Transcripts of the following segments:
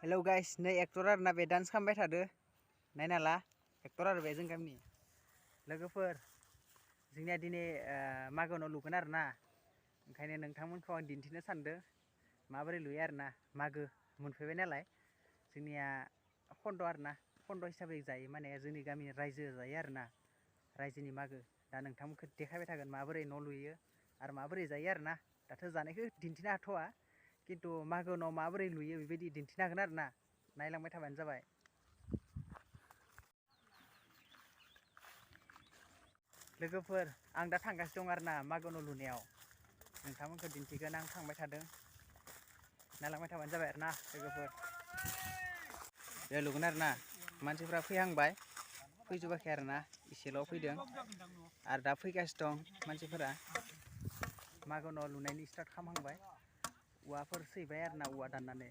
Hello guys नै actor आरोना बे डान्स खालामबाय थादो नायना ला एक्टर आरो बे जों गामिनि लोगोफोर जोंनिया दिनै मागोआव लुगोन आरोना ओंखायनो नोंथांमोनखौ आं दिन्थिनो सानदों माबोरै लुयो आरोना मागो मोनफैबाय नालाय जोंनिया खन्द आरोना खन्द हिसाबै जायो माने जोंनि गामिनि रायजो जायो आरोना रायजोनि मागो दा नोंथांमोनखौ देखायबाय थागोन माबोरै न' लुयो आरो माबोरै जायो आरोना दाथ' जानायखौ दिन्थिनो हाथ'वा किन्तु मागोआव माबोरै लुयो बेबायदि दिन्थिनो हागोन आरोना नायलांबाय थाबानो जाबाय। लोगोफोर आं दा थांगासिनो दं आरोना मागोआव लुनायाव नोंथांमोनखौ दिन्थिगोन आं थांबाय थादों नायलांबाय थाबानो जाबाय आरोना लोगोफोर बे लुगोन आरोना मानसिफ्रा फैहांबाय फैजोबाखै आरोना एसेल' फैदों आरो दा फैगासिनो दं मानसिफोरा मागोआव लुनायनि स्टार्ट खालामहांबाय औवाफोर सैबाय आरोना औवा दाननानै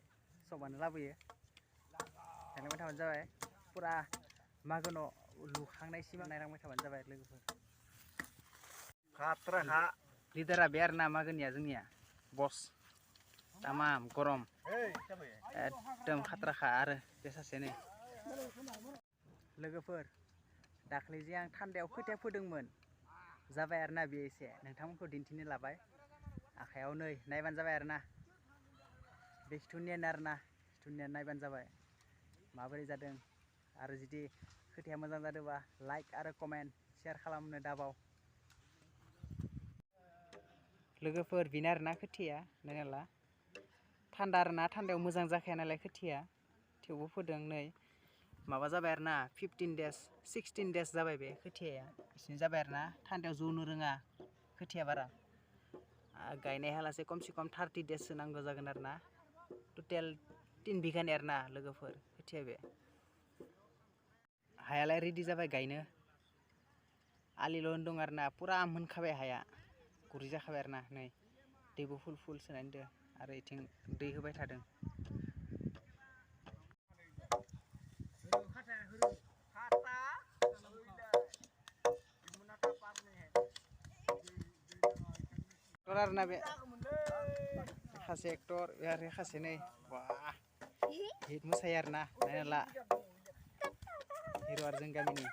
सबानो लाबोयो नायलांबाय थाबानो जाबाय फुरा मागोआव लुखांनायसिम नायलांबाय थाबानो जाबाय लोगोफोर। खाथ्राखा लिडारा बे आरोना मागोनिया जोंनिया बस तामाम गरम एकदम खाथ्राखा आरो बे सासेनो लोगोफोर दाख्लै जे आं थान्दायाव खोथिया फोदोंमोन जाबाय आरोना बे एसे नोंथांमोनखौ दिन्थिनो लाबाय आखायाव नै नायबानो जाबाय आरोना बे खिथुनियानो आरोना खिथुनिया नायबानो जाबाय माबोरै जादों आरो जुदि खोथिया मोजां जादोंबा लाइक आरो कमेन्ट शेयार खालामनो दाबाव लोगोफोर बेनो आरोना खोथिया नायना ला थान्दा आरोना थान्दायाव मोजां जाखाया नालाय खोथिया थेवबो फोदों नै माबा जाबाय आरोना 15 डेज 16 डेज जाबाय बे खोथियाया बिसिनि जाबाय आरोना थान्दायाव जौनो रोङा खोथिया बारा गायनाय हालासे खमसे खम 30 डेजसो नांगौ जागोन आरोना टटेल 3 बिघानि आरोना लोगोफोर खोथिया बे हायालाय रेडि जाबाय गायनो आलिल' दं आरोना पुरा मोनखाबाय हाया गुरै जाखाबाय आरोना नै दैबो फुल सोनानै दोन आरो इथिं दै होबाय थादों। आरोना बे खासे एक्टर बे आरो खासे नै वाह हिट मोसायो आरोना नायना ला हिर' आरो जों गामिनि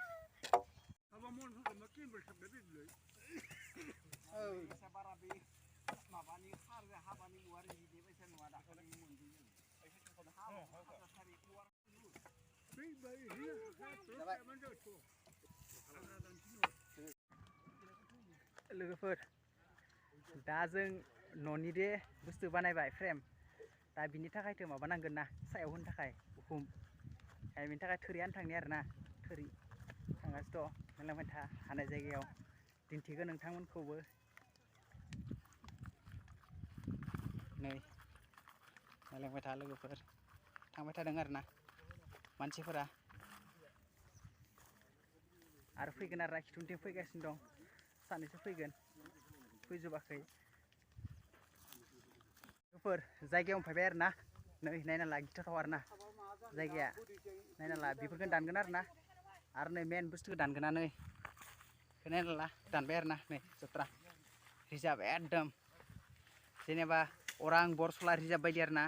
लोगोफोर दा जों न'नि दे बुस्थु बानायबाय फ्रेम दा बिनि थाखायथ' माबा नांगोन ना सायाव होनो थाखाय उखुम बिनि थाखाय थोरियानो थांनि आरोना थोरि थांगासिनो दं नायलांबाय था हानाय जायगायाव दिन्थिगोन नोंथांमोनखौबो नै नायलांबाय था लोगोफोर थांबाय थादों आरोना मानसिफोरा आरो फैगोन आरो खिथुथिं फैगासिनो दं सानैसो फैगोन फैजोबाखै लोगोफोर जायगायाव मोनफैबाय आरोना नै नायना ला गिथावथाव आरोना जायगाया नायना ला बेफोरखौनो दानगोन आरो नै मेन बुस्थुखौ दानगोना नै नायना ला दानबाय आरोना नै जत्रा रिजार्भ एकदम जेनेबा अरां बरसला रिजार्भ बायदि आरोना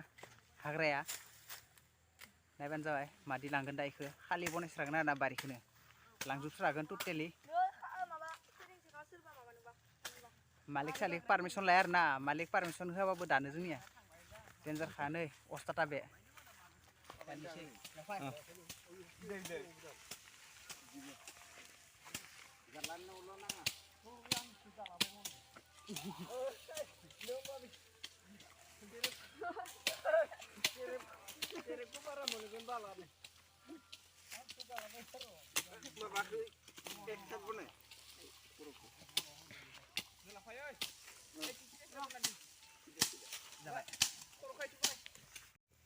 हाग्राया नायबानो जाबाय मादि लांगोन दा इखो खालि बनायस्रागोन आरोना बारिखौनो लांजोबस्रागोन टटेलि मालिक सालिक पारमिसन लाया आरोना मालिक पारमिसन होआबाबो दानो जोंनिया डेन्जारखा नै अस्टादा बे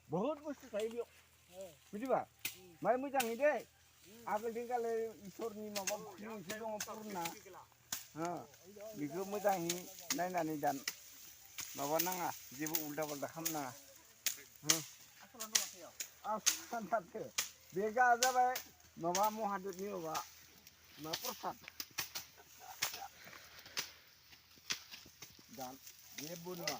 बहुत बुस्थु थायो बेयाव बुजिबा माय मोजाङै दे आगोलनि गाले इसोरनि माबा मोनसे दङ पुरना बेखौ मोजाङै नायनानै दान माबा नाङा जेबो उल्टा पाल्टा खालामनाङा आसलानथो बे गा जाबाय माबा महादेबनि माबा मा प्रसाद दान जेबो नङा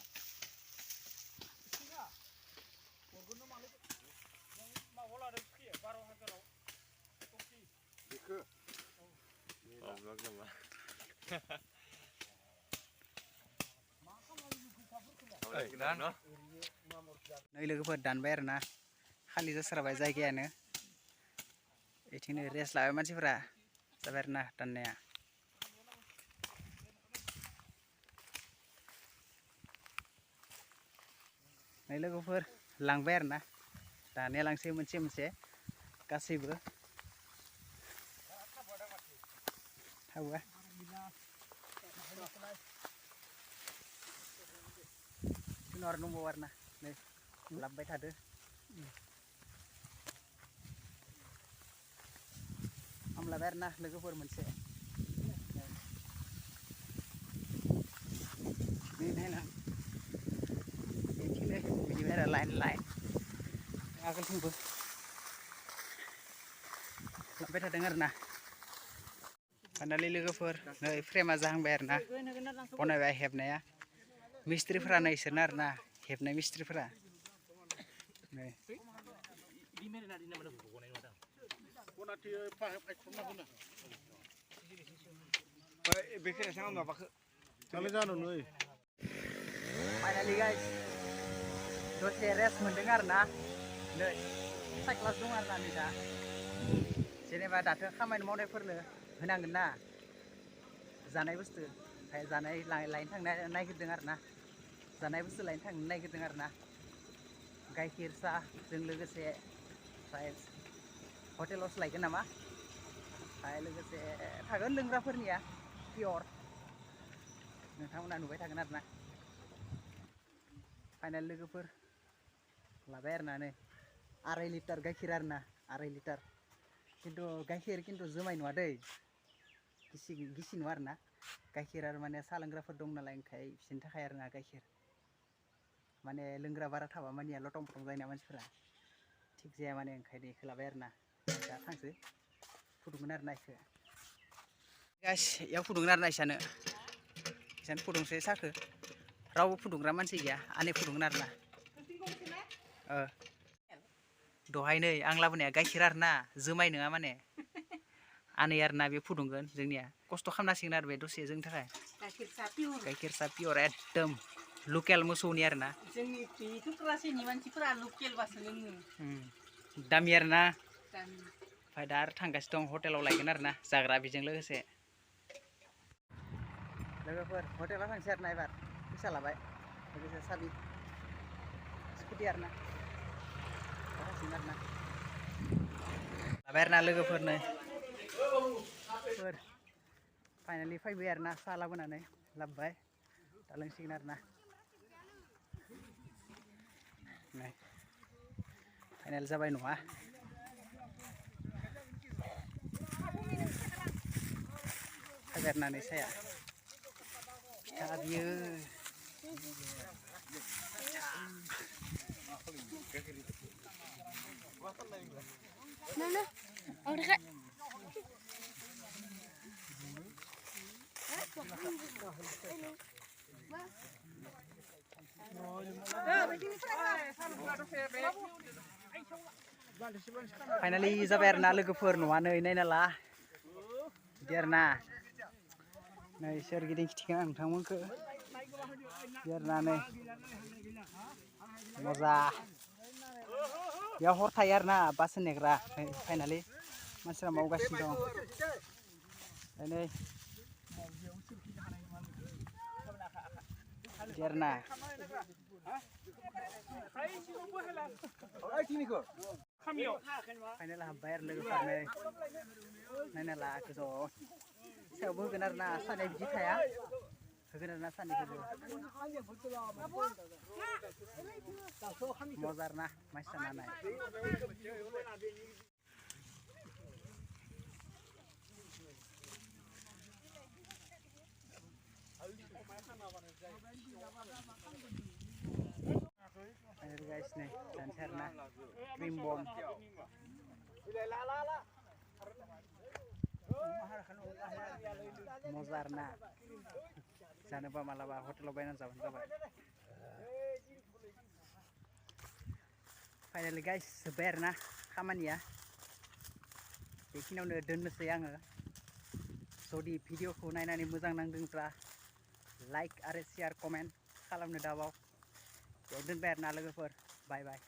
नै लोगोफोर दानबाय आरो ना खालि जास्राबाय जायगायानो बिथिंनो रेस्ट लाबाय मानसिफोरा जाबाय आरो ना दाननाया नै लोगोफोर लांबाय आरो ना दाननाया लांसै मोनसे मोनसे गासैबो थावा जुनार दंबावो आरो ना नै लाबोबाय थादो लाबाय आरो ना लोगोफोर मोनसे बिदिनो लाइन लाइन आगोलथिंबो लाबोबाय थादों आरो ना फाइनालि लोगोफोर नै फ्रेमा जाहांबाय आरो ना बनायबाय हेबनाया मिस्ट्रिफोरा नै इसोरना आरो ना हेबनाय मिस्ट्रिफोरा नै फाइनालि गाइस दसे रेस्ट मोनदों आरो ना नै साइक्लास दं आरो ना नै दा जेनेबा दाथ' खामानि मावनायफोरनो होनांगोन ना जानाय बुस्थु ओमफ्राय जानाय लायनो थांनो नागिरदों आरो ना जानाय बुस्थु लायनो थांनो नागिरदों आरो ना गाइखेर साहजों लोगोसे ओमफ्राय हटेलावसो लायगोन नामा ओमफ्राय लोगोसे थागोन लोंग्राफोरनिया पियर नोंथांमोना नुबाय थागोन आरो ना फाइनाल लोगोफोर लाबाय आरो ना नै 2.5 लिटार गाइखेर आरो ना 2.5 लिटार खिन्थु गाइखेर खिन्थु जुमाय नङा दै गिसि नङा आरो ना गाइखेर आरो माने साहा लोंग्राफोर दं नालाय ओंखाय बिसोरनि थाखाय आरो ना गाइखेर माने लोंग्रा बारा थाबा मानिया लटं फटं जायोना मानसिफोरा थिग जाया माने ओंखायनो बेखौ लाबाय आरो ना दा थांसै फुदुंगोन आरो ना बेखौ गाइस इयाव फुदुंगोन आरो ना इसानो फुदुंसै साहखौ रावबो फुदुंग्रा मानसि गैया आनै फुदुंगोन आरो ना दहाय नै आं लाबोनाया गाइखेर आरो ना जुमाय नङा माने आनै आरो ना बे फुदुंगोन जोंनिया खस्थ' खालामनांसिगोन आरो बे दसे जोंनि थाखाय गाइखेर सा पियर एकदम लकेल मोसौनि आरो ना जोंनि टुक्रासेनि मानसिफोरा लकेलबासो लोङो दामि आरो ना ओमफ्राय दा आरो थांगासिनो दं हटेलाव लायगोन आरो ना जाग्रा बेजों लोगोसे लोगोफोर हटेलाव थांसै आरो ना एबार फैसा लाबाय लोगोसे साबि स्कुटि आरो ना थांसिगोन आरो ना लाबाय आरो ना लोगोफोरनो फाइनालि फैबाय आरो ना साहा लाबोनानै लाबोबाय दा लोंसिगोन आरो ना नै फाइनाल जाबाय नङा फैबाय आरो ना नै साया फिथा बियो फाइनालि जाबाय आरो ना लोगोफोर न'आ नै नायना ला बिदि आरो ना नै सोरगिदिं खिथिगोन आं नोंथांमोनखौ बिदि आरो ना नै मजा बेयाव हर थायो आरो ना बास नेग्रा फाइनालि मानसिफ्रा मावगासिनो दं नै बिदि आरो ना फाइनाल हाबबाय आरो लोगोफोर नै नायना ला गोजौआव सायावबो होगोन आरो ना सानाया बिदि थाया होगोन आरो ना सानैखौबो मजा आरो ना मानसिया नायनाय guys nih dancer nah cream bomb mozarna jangan malah hotel bayanan zaman kabar finally guys sebenarnya kaman ya bikin udah denus ya जुदि भिडिअखौ नायनानै मोजां नांदोंब्ला लाइक आरो शेयार कमेन्ट खालामनो दाबाव बेयाव दोनबाय आरोना लोगोफोर बाय बाय